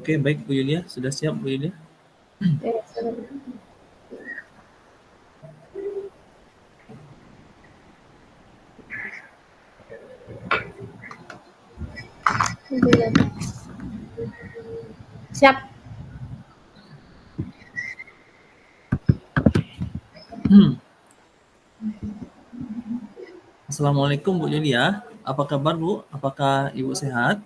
Oke, baik Bu Yulia. Sudah siap Bu Yulia? Ya, sudah. Siap. Assalamualaikum Bu Yulia. Apa kabar Bu? Apakah Ibu sehat?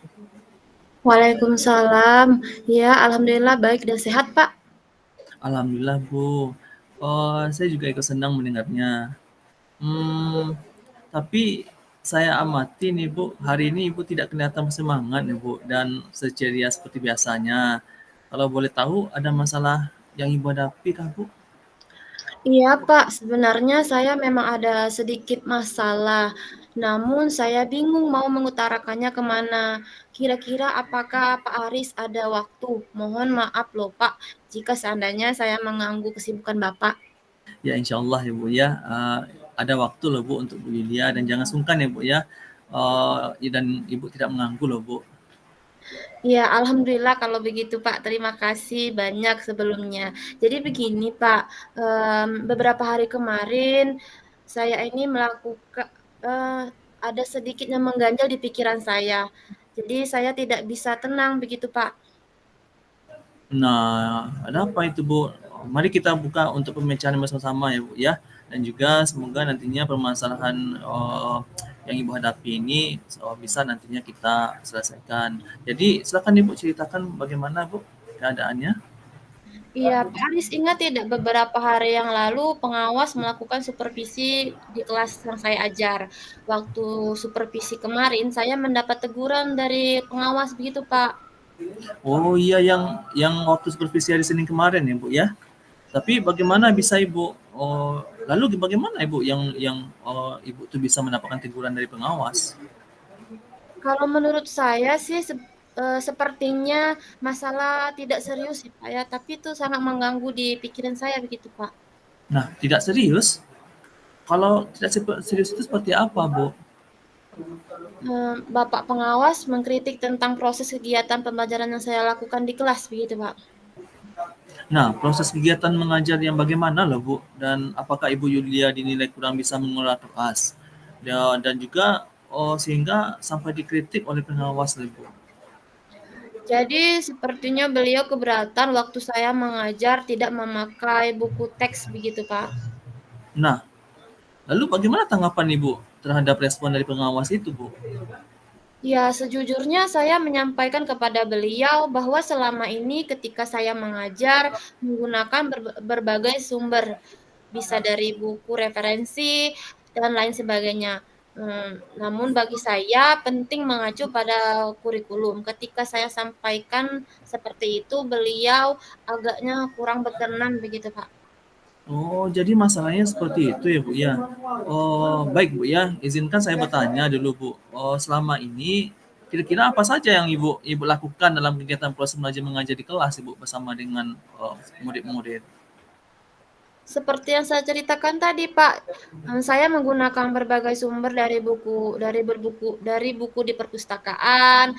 Waalaikumsalam. Ya, alhamdulillah baik dan sehat, Pak. Alhamdulillah Bu. Oh, saya juga ikut senang mendengarnya. Tapi saya amati nih Bu, hari ini Ibu tidak kelihatan semangat nih Bu dan seceria seperti biasanya. Kalau boleh tahu ada masalah yang Ibu hadapi kah Bu? Iya, Pak, sebenarnya saya memang ada sedikit masalah, namun saya bingung mau mengutarakannya kemana. Kira-kira apakah Pak Aris ada waktu? Mohon maaf loh, Pak, jika seandainya saya mengganggu kesibukan Bapak. Ya insya Allah ya Bu ya, ada waktu loh Bu untuk Bu Yulia dan jangan sungkan ya Bu ya. Dan Ibu tidak mengganggu loh Bu. Ya, alhamdulillah kalau begitu, Pak. Terima kasih banyak sebelumnya. Jadi begini, Pak, beberapa hari kemarin saya ini melakukan ada sedikit yang mengganjal di pikiran saya. Jadi saya tidak bisa tenang begitu, Pak. Nah, ada apa itu Bu? Mari kita buka untuk pembicaraan bersama-sama ya Bu ya. Dan juga semoga nantinya permasalahan yang Ibu hadapi ini bisa nantinya kita selesaikan. Jadi silakan Ibu ceritakan bagaimana Bu keadaannya. Iya, Pak Aris ingat tidak beberapa hari yang lalu pengawas melakukan supervisi di kelas yang saya ajar. Waktu supervisi kemarin saya mendapat teguran dari pengawas begitu, Pak. Oh iya yang waktu supervisi hari Senin kemarin ya Bu ya. Tapi bagaimana bisa Ibu, lalu bagaimana Ibu yang Ibu tuh bisa mendapatkan teguran dari pengawas? Kalau menurut saya sih sepertinya masalah tidak serius sih, Pak, ya, tapi itu sangat mengganggu di pikiran saya begitu, Pak. Nah, tidak serius? Kalau tidak serius itu seperti apa, Bu? Bapak pengawas mengkritik tentang proses kegiatan pembelajaran yang saya lakukan di kelas begitu, Pak. Nah, proses kegiatan mengajar yang bagaimana loh, Bu? Dan apakah Ibu Yulia dinilai kurang bisa mengelola kelas? Dan juga sehingga sampai dikritik oleh pengawas loh, Bu. Jadi sepertinya beliau keberatan waktu saya mengajar tidak memakai buku teks begitu, Pak. Nah, lalu bagaimana tanggapan Ibu terhadap respon dari pengawas itu, Bu? Ya, sejujurnya saya menyampaikan kepada beliau bahwa selama ini ketika saya mengajar menggunakan berbagai sumber, bisa dari buku referensi dan lain sebagainya. Namun bagi saya penting mengacu pada kurikulum. Ketika saya sampaikan seperti itu, beliau agaknya kurang berkenan begitu, Pak. Oh, jadi masalahnya seperti itu ya, Bu, ya? Oh, baik, Bu, ya. Izinkan saya bertanya dulu, Bu. Oh, selama ini kira-kira apa saja yang Ibu lakukan dalam kegiatan proses belajar mengajar di kelas, Ibu, bersama dengan murid-murid? Seperti yang saya ceritakan tadi, Pak, saya menggunakan berbagai sumber dari buku di perpustakaan,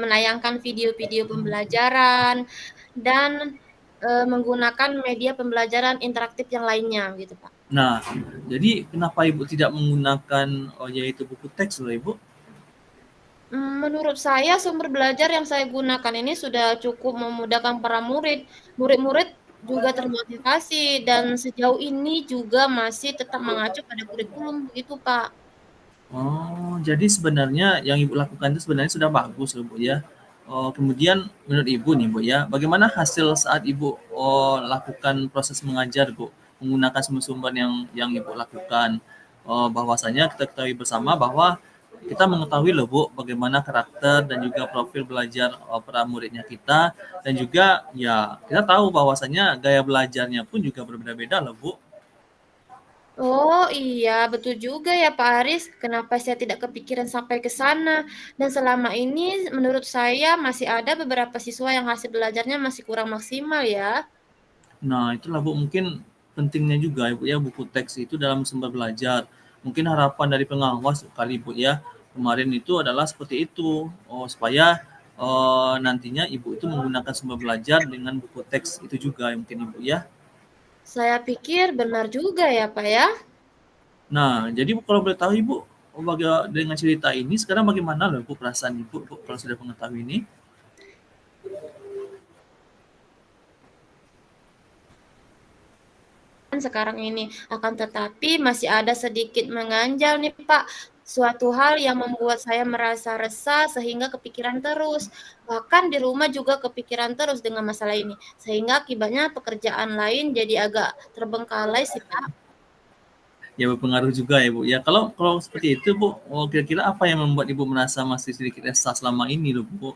menayangkan video-video pembelajaran, dan menggunakan media pembelajaran interaktif yang lainnya gitu, Pak. Nah, jadi kenapa Ibu tidak menggunakan yaitu buku teks loh, Ibu? Menurut saya sumber belajar yang saya gunakan ini sudah cukup memudahkan para murid. Murid-murid juga termotivasi dan sejauh ini juga masih tetap mengacu pada kurikulum begitu, Pak. Oh, jadi sebenarnya yang Ibu lakukan itu sebenarnya sudah bagus loh, Bu, ya. Oh, kemudian menurut Ibu nih, Bu, ya, bagaimana hasil saat Ibu lakukan proses mengajar, Bu, menggunakan sumber-sumber yang Ibu lakukan? Bahwasanya kita ketahui bersama bahwa kita mengetahui loh, Bu, bagaimana karakter dan juga profil belajar para muridnya kita dan juga ya kita tahu bahwasanya gaya belajarnya pun juga berbeda-beda loh, Bu. Oh iya, betul juga ya Pak Aris. Kenapa saya tidak kepikiran sampai ke sana? Dan selama ini menurut saya masih ada beberapa siswa yang hasil belajarnya masih kurang maksimal ya. Nah, itulah Bu, mungkin pentingnya juga Ibu ya buku teks itu dalam sumber belajar. Mungkin harapan dari pengawas kali Bu ya, kemarin itu adalah seperti itu. Oh, supaya nantinya Ibu itu menggunakan sumber belajar dengan buku teks itu juga mungkin Ibu ya. Saya pikir benar juga ya, Pak ya. Nah, jadi kalau boleh tahu Ibu, dengan cerita ini sekarang bagaimana loh Bu perasaan Ibu Bu, kalau sudah mengetahui ini? Sekarang ini. Akan tetapi masih ada sedikit mengganjal nih, Pak. Suatu hal yang membuat saya merasa resah sehingga kepikiran terus. Bahkan di rumah juga kepikiran terus dengan masalah ini. Sehingga akibatnya pekerjaan lain jadi agak terbengkalai sih, Pak. Ya berpengaruh juga ya Bu ya. Kalau kalau seperti itu Bu, kira-kira apa yang membuat Ibu merasa masih sedikit resah selama ini loh Bu?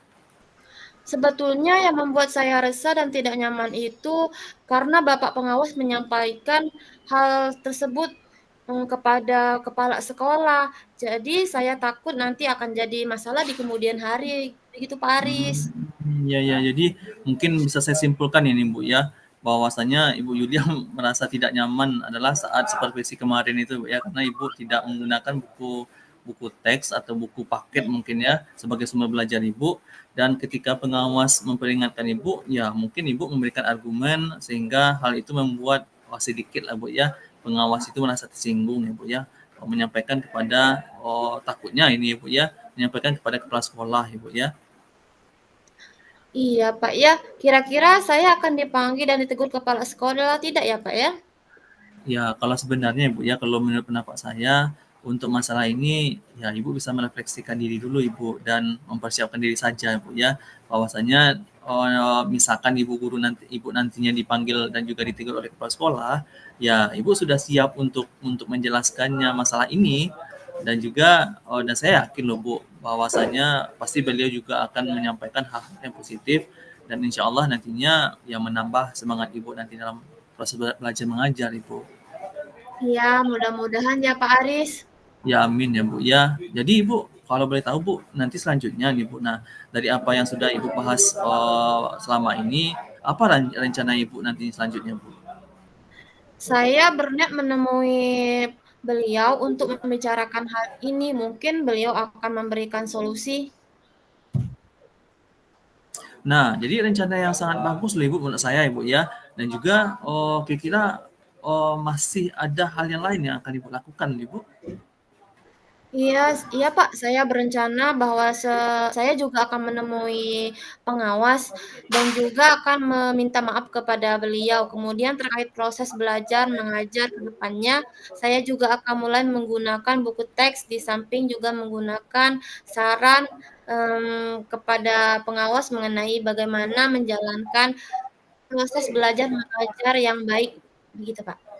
Sebetulnya yang membuat saya resah dan tidak nyaman itu karena Bapak pengawas menyampaikan hal tersebut kepada kepala sekolah. Jadi saya takut nanti akan jadi masalah di kemudian hari. Begitu Pak Aris. Ya ya. Jadi mungkin bisa saya simpulkan ini Bu ya, bahwasanya Ibu Yulia merasa tidak nyaman adalah saat supervisi kemarin itu Bu ya, karena Ibu tidak menggunakan buku buku teks atau buku paket mungkin ya sebagai sumber belajar Ibu, dan ketika pengawas memperingatkan Ibu, ya mungkin Ibu memberikan argumen sehingga hal itu membuat sedikit lah Bu ya, pengawas itu merasa tersinggung ya Bu ya, menyampaikan kepada takutnya ini ya Bu ya, menyampaikan kepada kepala sekolah Ibu ya. Iya Pak ya, kira-kira saya akan dipanggil dan ditegur kepala sekolah tidak ya Pak ya? Ya, kalau sebenarnya Ibu ya, kalau menurut pendapat saya, untuk masalah ini, ya Ibu bisa merefleksikan diri dulu Ibu, dan mempersiapkan diri saja Ibu ya, bahwasanya misalkan Ibu nantinya dipanggil dan juga ditegur oleh kepala sekolah, ya Ibu sudah siap untuk menjelaskannya masalah ini, dan juga dan saya yakin loh Bu, bahwasanya pasti beliau juga akan menyampaikan hal-hal yang positif, dan insya Allah nantinya yang menambah semangat Ibu nanti dalam proses belajar mengajar Ibu. Iya, mudah-mudahan ya Pak Aris. Ya amin ya Bu ya. Jadi Ibu kalau boleh tahu Bu, nanti selanjutnya nih Bu. Nah, dari apa yang sudah Ibu bahas selama ini, apa rencana Ibu nanti selanjutnya Bu? Saya berniat menemui beliau untuk membicarakan hal ini. Mungkin beliau akan memberikan solusi. Nah, jadi rencana yang sangat bagus loh Ibu menurut saya Ibu ya. Dan juga kira-kira masih ada hal yang lain yang akan Ibu lakukan Ibu? Iya, iya Pak, saya berencana bahwa saya juga akan menemui pengawas dan juga akan meminta maaf kepada beliau. Kemudian terkait proses belajar mengajar ke depannya, saya juga akan mulai menggunakan buku teks di samping juga menggunakan saran kepada pengawas mengenai bagaimana menjalankan proses belajar mengajar yang baik, begitu Pak.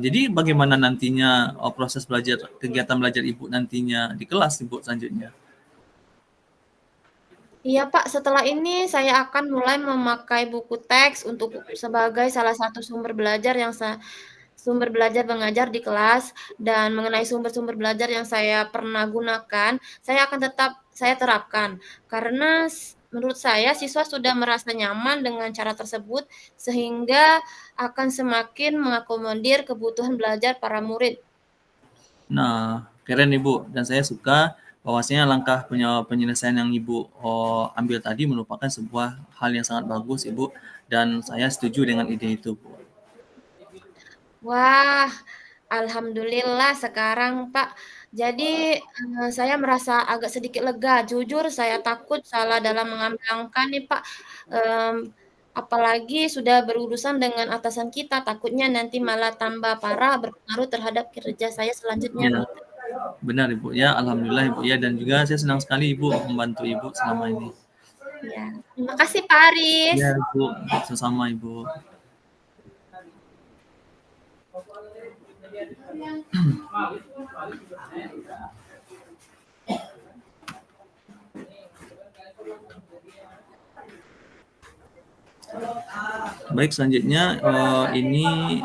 Jadi bagaimana nantinya proses kegiatan belajar Ibu nantinya di kelas Ibu selanjutnya? Iya Pak, setelah ini saya akan mulai memakai buku teks untuk sebagai salah satu sumber belajar mengajar di kelas, dan mengenai sumber-sumber belajar yang saya pernah gunakan, saya akan tetap saya terapkan. Karena menurut saya siswa sudah merasa nyaman dengan cara tersebut, sehingga akan semakin mengakomodir kebutuhan belajar para murid. Nah, keren Ibu, dan saya suka bahwasanya langkah penyelesaian yang Ibu ambil tadi merupakan sebuah hal yang sangat bagus Ibu, dan saya setuju dengan ide itu Bu. Wah, alhamdulillah sekarang, Pak. Jadi, saya merasa agak sedikit lega. Jujur saya takut salah dalam mengambil langkah nih, Pak. Mmm, apalagi sudah berurusan dengan atasan kita, takutnya nanti malah tambah parah, berpengaruh terhadap kinerja saya selanjutnya, Ya, begitu. benar Ibu ya, alhamdulillah Ibu ya, dan juga saya senang sekali Ibu membantu Ibu selama ini. Ya, terima kasih Pak Aris. Ya Ibu, sama-sama Ibu. Baik, selanjutnya ini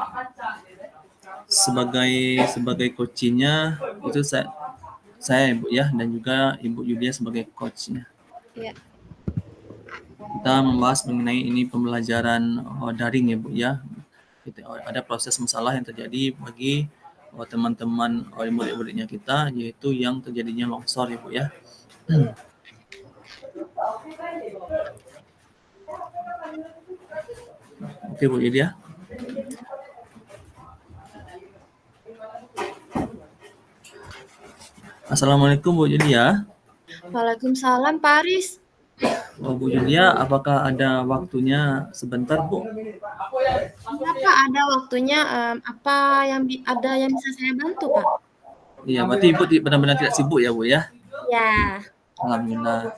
sebagai coachnya itu saya Ibu ya, dan juga Ibu Yulia sebagai coachnya. Ya. Kita membahas mengenai ini pembelajaran daring ya Bu ya. Ada proses masalah yang terjadi bagi teman-teman murid-muridnya kita, yaitu yang terjadinya longsor ya Bu ya. Oke Bu, jadi ya. Assalamualaikum Bu Julia. Waalaikumsalam Pak Aris. Oh, Bu Julia, apakah ada waktunya sebentar Bu? Iya Pak, ada waktunya. Apa yang ada yang bisa saya bantu Pak? Iya, berarti Ibu benar-benar tidak sibuk ya Bu ya? Ya. Alhamdulillah.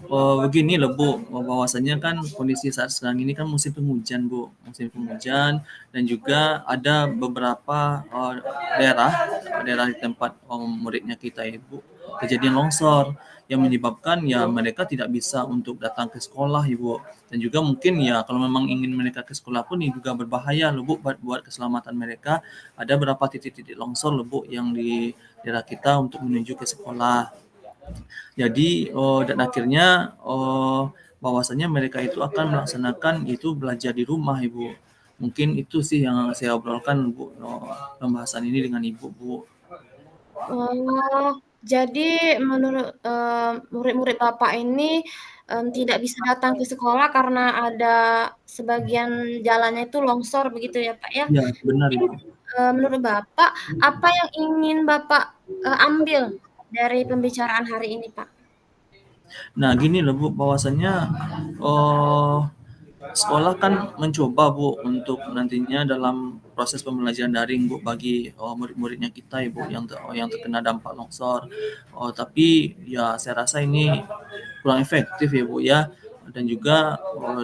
Oh, begini loh Bu, bahwasanya kan kondisi saat sekarang ini kan musim penghujan Bu, musim penghujan dan juga ada beberapa daerah daerah di tempat muridnya kita Ibu kejadian longsor yang menyebabkan ya mereka tidak bisa untuk datang ke sekolah Ibu dan juga mungkin ya kalau memang ingin mereka ke sekolah pun ini juga berbahaya loh Bu buat keselamatan mereka. Ada beberapa titik-titik longsor loh Bu yang di daerah kita untuk menuju ke sekolah. Jadi dan akhirnya bahwasanya mereka itu akan melaksanakan itu belajar di rumah Ibu. Mungkin itu sih yang saya obrolkan Bu, pembahasan ini dengan Ibu Bu. Oh, jadi menurut murid-murid Bapak ini tidak bisa datang ke sekolah karena ada sebagian jalannya itu longsor begitu ya Pak ya? Iya benar Mungkin Ibu. menurut Bapak, apa yang ingin Bapak ambil dari pembicaraan hari ini Pak? Nah gini loh Bu, bahwasanya sekolah kan mencoba Bu untuk nantinya dalam proses pembelajaran daring Bu bagi murid-muridnya kita Ibu yang terkena dampak longsor. Tapi ya saya rasa ini kurang efektif ya Bu ya. Dan juga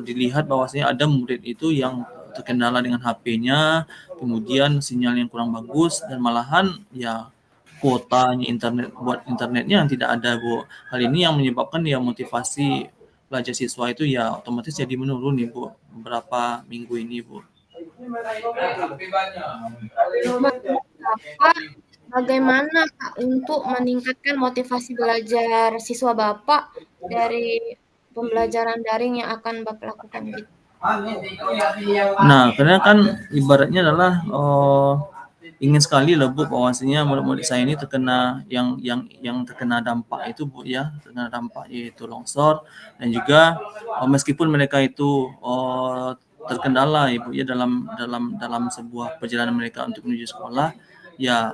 dilihat bahwasanya ada murid itu yang terkendala dengan HP-nya, kemudian sinyal yang kurang bagus dan malahan ya kuotanya internet buat internetnya yang tidak ada Bu. Hal ini yang menyebabkan ya motivasi belajar siswa itu ya otomatis jadi menurun nih Bu beberapa minggu ini Bu. Menurut Bapak, bagaimana Pak untuk meningkatkan motivasi belajar siswa Bapak dari pembelajaran daring yang akan Bapak lakukan gitu? Nah, karena kan ibaratnya adalah ingin sekali loh Bu bahwasanya murid-murid saya ini terkena yang terkena dampak itu Bu ya, terkena dampak yaitu longsor dan juga meskipun mereka itu terkendala Ibu ya dalam sebuah perjalanan mereka untuk menuju sekolah, ya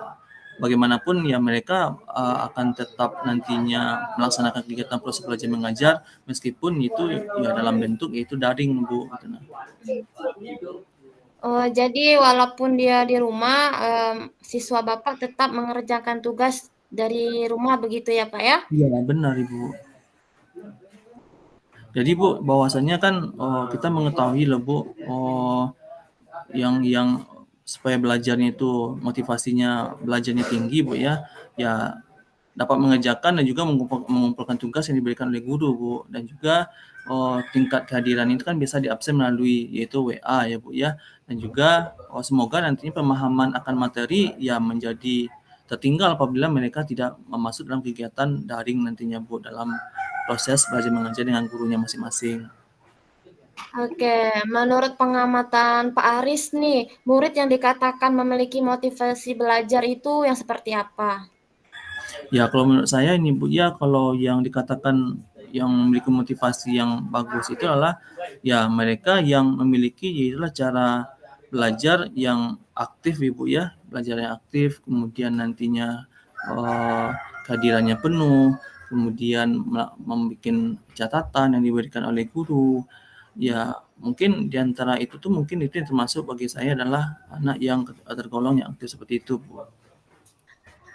bagaimanapun ya mereka akan tetap nantinya melaksanakan kegiatan proses belajar mengajar meskipun itu ya dalam bentuk yaitu daring Bu gitu. Nah. Oh, jadi walaupun dia di rumah, siswa Bapak tetap mengerjakan tugas dari rumah begitu ya, Pak, ya? Iya benar Ibu. Jadi Bu bahwasanya kan kita mengetahui loh Bu yang supaya belajarnya itu motivasinya belajarnya tinggi Bu ya, ya dapat mengerjakan dan juga mengumpulkan tugas yang diberikan oleh guru Bu dan juga tingkat kehadiran itu kan bisa diabsen melalui yaitu WA ya Bu ya dan juga semoga nantinya pemahaman akan materi ya menjadi tertinggal apabila mereka tidak masuk dalam kegiatan daring nantinya Bu dalam proses belajar mengajar dengan gurunya masing-masing. Oke, menurut pengamatan Pak Aris nih, murid yang dikatakan memiliki motivasi belajar itu yang seperti apa? Ya kalau menurut saya ini Bu ya kalau yang dikatakan yang memiliki motivasi yang bagus itu adalah ya mereka yang memiliki yaitulah cara belajar yang aktif Ibu ya, belajar yang aktif, kemudian nantinya kehadirannya penuh, kemudian membuat catatan yang diberikan oleh guru. Ya mungkin diantara itu tuh mungkin itu yang termasuk bagi saya adalah anak yang tergolong yang aktif seperti itu Bu.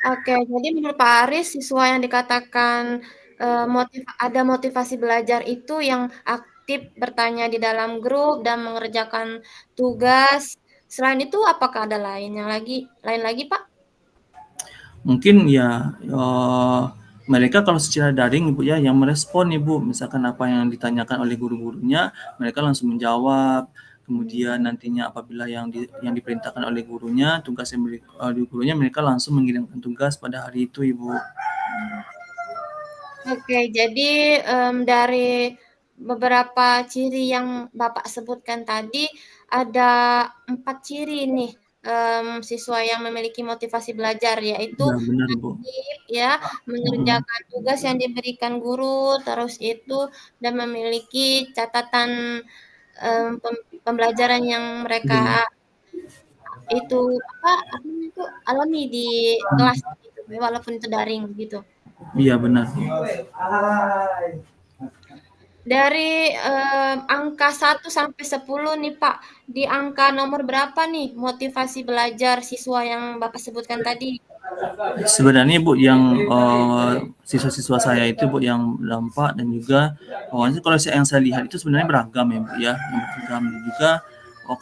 Oke, jadi menurut Pak Aris, siswa yang dikatakan ada motivasi belajar itu yang aktif bertanya di dalam grup dan mengerjakan tugas. Selain itu, apakah ada lain lagi, Pak? Mungkin ya mereka kalau secara daring Ibu ya yang merespon Ibu, misalkan apa yang ditanyakan oleh guru-gurunya, mereka langsung menjawab. Kemudian nantinya apabila yang diperintahkan oleh gurunya, tugas yang di gurunya mereka langsung mengirimkan tugas pada hari itu Ibu. Oke, jadi dari beberapa ciri yang Bapak sebutkan tadi, ada 4 ciri nih siswa yang memiliki motivasi belajar, yaitu Iya benar, Bu. aktif ya, Mhm. mengerjakan tugas yang diberikan guru, terus itu dan memiliki catatan, pembelajaran yang mereka Iya. itu, apa namanya itu, alami di kelas Mhm. gitu, walaupun itu daring gitu. Iya benar, Bu. Dari, angka 1 sampai 10 nih, Pak, di angka nomor berapa nih motivasi belajar siswa yang Bapak sebutkan tadi? Sebenarnya Bu yang siswa-siswa saya itu Bu yang dampak dan juga kalau yang saya lihat itu sebenarnya beragam ya Bu ya, yang beragam dan juga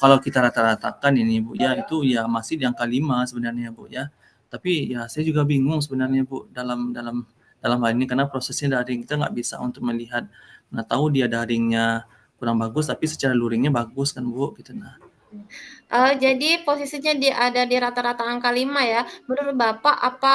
kalau kita rata-ratakan ini Bu ya itu ya masih di angka 5 sebenarnya Bu ya. Tapi ya saya juga bingung sebenarnya Bu dalam dalam dalam hal ini karena prosesnya daring kita nggak bisa untuk melihat, nah tahu dia daringnya kurang bagus tapi secara luringnya bagus kan Bu gitu nah. Jadi posisinya ada di rata-rata angka 5 ya. Menurut Bapak apa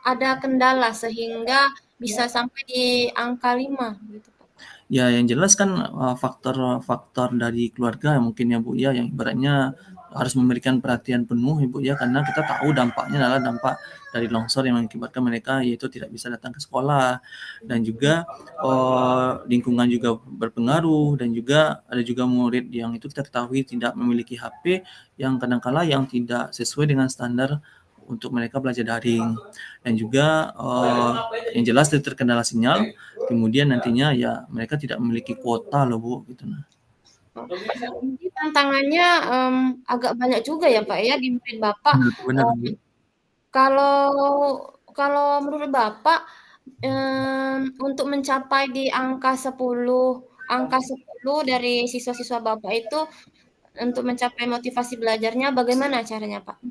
ada kendala sehingga bisa sampai di angka 5 gitu, Pak? Ya yang jelas kan, faktor-faktor dari keluarga mungkin ya, Bu, ya, yang ibaratnya harus memberikan perhatian penuh ya, Bu, ya, karena kita tahu dampaknya adalah dampak dari longsor yang mengakibatkan mereka yaitu tidak bisa datang ke sekolah dan juga, lingkungan juga berpengaruh dan juga ada juga murid yang itu kita ketahui tidak memiliki HP yang kadang kala yang tidak sesuai dengan standar untuk mereka belajar daring dan juga, yang jelas terkendala sinyal. Kemudian nantinya ya mereka tidak memiliki kuota loh Bu, gitu nah. Oh, jadi tantangannya, agak banyak juga ya, Pak, ya di murid Bapak, Benar benar eee, Bu. kalau kalau menurut Bapak, untuk mencapai di angka 10 dari siswa-siswa Bapak itu untuk mencapai motivasi belajarnya bagaimana caranya, Pak?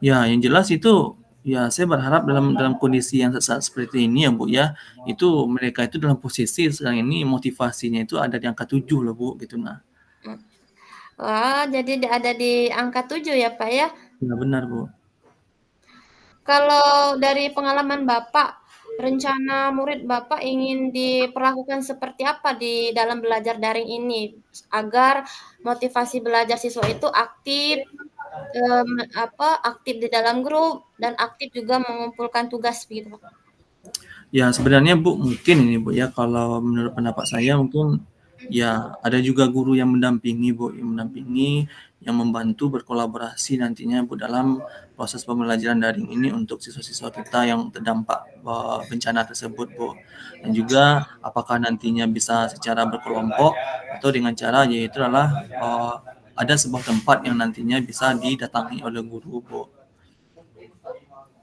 Ya yang jelas itu, ya saya berharap dalam dalam kondisi yang saat seperti ini ya Bu ya, itu mereka itu dalam posisi sekarang ini motivasinya itu ada di angka 7 loh Bu, gitu nah. Mmm, wah, jadi ada di angka 7 ya, Pak, ya? Iya benar Bu. Kalau dari pengalaman Bapak, rencana murid Bapak ingin diperlakukan seperti apa di dalam belajar daring ini, agar motivasi belajar siswa itu aktif, aktif di dalam grup dan aktif juga mengumpulkan tugas begitu, Pak? Ya sebenarnya Bu, mungkin ini Bu ya, kalau menurut pendapat saya mungkin ya ada juga guru yang mendampingi Bu, yang mendampingi, yang membantu berkolaborasi nantinya Bu dalam proses pembelajaran daring ini untuk siswa-siswa kita yang terdampak, bencana tersebut Bu. Dan juga apakah nantinya bisa secara berkelompok atau dengan cara yaitu adalah, ada sebuah tempat yang nantinya bisa didatangi oleh guru Bu.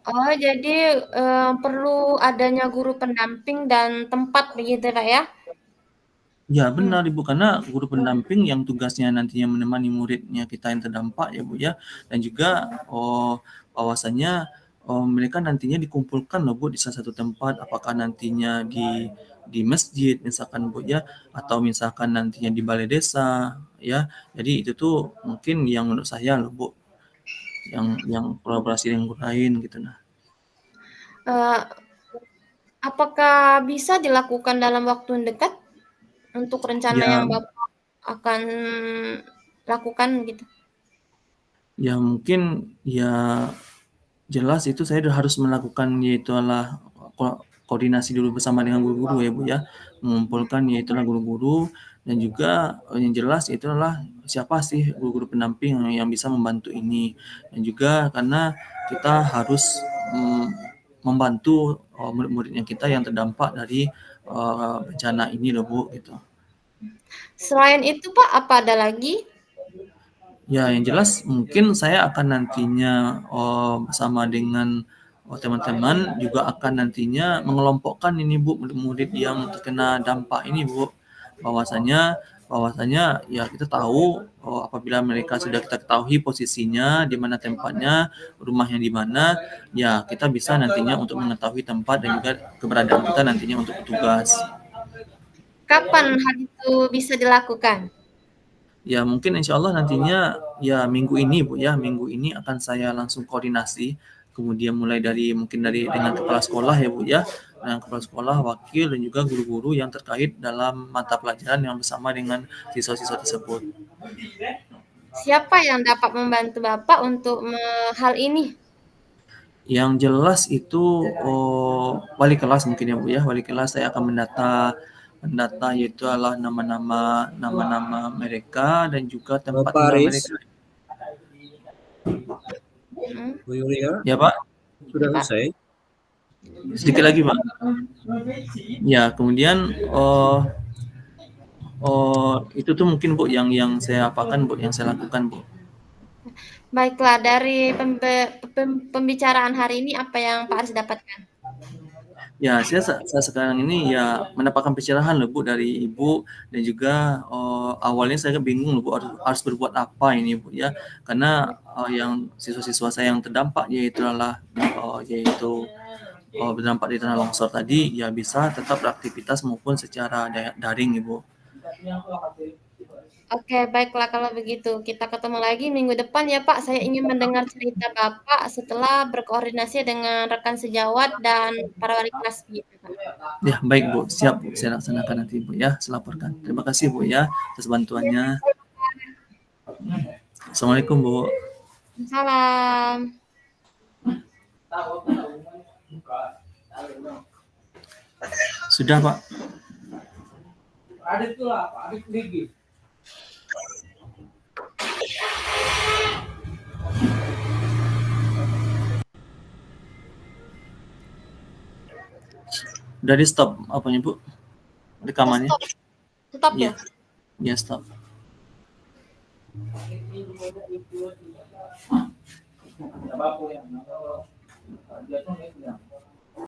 Oh, jadi, perlu adanya guru pendamping dan tempat begitu, Pak, ya? Ya Mmm. benar Ibu, karena guru pendamping yang tugasnya nantinya menemani muridnya kita yang terdampak ya Bu ya, dan juga, bahwasanya, mereka nantinya dikumpulkan loh Bu di salah satu tempat, apakah nantinya di masjid misalkan Bu ya, atau misalkan nantinya di balai desa ya. Jadi itu tuh mungkin yang menurut saya loh Bu, yang kolaborasi dengan guru lain gitu nah. Eee, apakah bisa dilakukan dalam waktu yang dekat untuk rencana yang Ya Bapak akan lakukan gitu? ya mungkin ya jelas itu saya harus melakukan yaitu adalah koordinasi dulu bersama dengan guru-guru ya, Bu, ya. Mengumpulkan yaitu adalah guru-guru dan juga, yang jelas itu adalah siapa sih guru-guru pendamping yang bisa membantu ini. Dan juga karena kita harus, mmm, membantu, murid-muridnya kita yang terdampak dari, bencana ini loh, Bu, gitu. Selain itu, Pak, apa ada lagi? Ya, yang jelas mungkin saya akan nantinya, bersama dengan, teman-teman juga akan nantinya mengelompokkan ini Bu, murid-murid yang terkena dampak ini Bu. Bahwasanya bahwasanya ya kita tahu, apabila mereka sudah kita ketahui posisinya, di mana tempatnya, rumahnya di mana, ya kita bisa nantinya untuk mengetahui tempat dan juga keberadaan kita nantinya untuk petugas. Kapan hal itu bisa dilakukan? Ya mungkin insya Allah nantinya ya minggu ini Bu ya, minggu ini akan saya langsung koordinasi, kemudian mulai dari mungkin dari dengan kepala sekolah ya Bu ya, dengan kepala sekolah, wakil, dan juga guru-guru yang terkait dalam mata pelajaran yang bersama dengan siswa-siswa tersebut. Siapa yang dapat membantu Bapak untuk hal ini? Yang jelas itu wali kelas mungkin ya Bu ya. Wali kelas saya akan mendata yaitu adalah nama-nama mereka dan juga tempat Bapak tinggal Aris, mereka. Hmm, Bu Yulia, Ya Pak, sudah Pak. selesai. sedikit lagi Pak. Ya kemudian itu tuh mungkin Bu yang saya apakan Bu, yang saya lakukan Bu. Baiklah, dari pembicaraan hari ini apa yang Pak Aris dapatkan? Ya, saya sekarang ini ya mendapatkan pencerahan loh Bu dari Ibu dan juga awalnya saya bingung loh Bu harus berbuat apa ini Bu ya. Karena yang siswa-siswa saya yang terdampak yaitu berdampak di tanah longsor tadi ya bisa tetap beraktivitas maupun secara daring Ibu. Oke, baiklah kalau begitu. Kita ketemu lagi minggu depan ya Pak. Saya ingin mendengar cerita Bapak setelah berkoordinasi dengan rekan sejawat dan para wali kelas gitu, Pak. Ya, baik Bu. Siap Bu. Saya laksanakan nanti Bu ya. Saya laporkan. Terima kasih Bu ya atas bantuannya. Assalamualaikum Bu. Salam. Sudah Pak. Udah di stop apanya Bu? Rekamannya? Stop. Stop Iya. ya. Ya stop.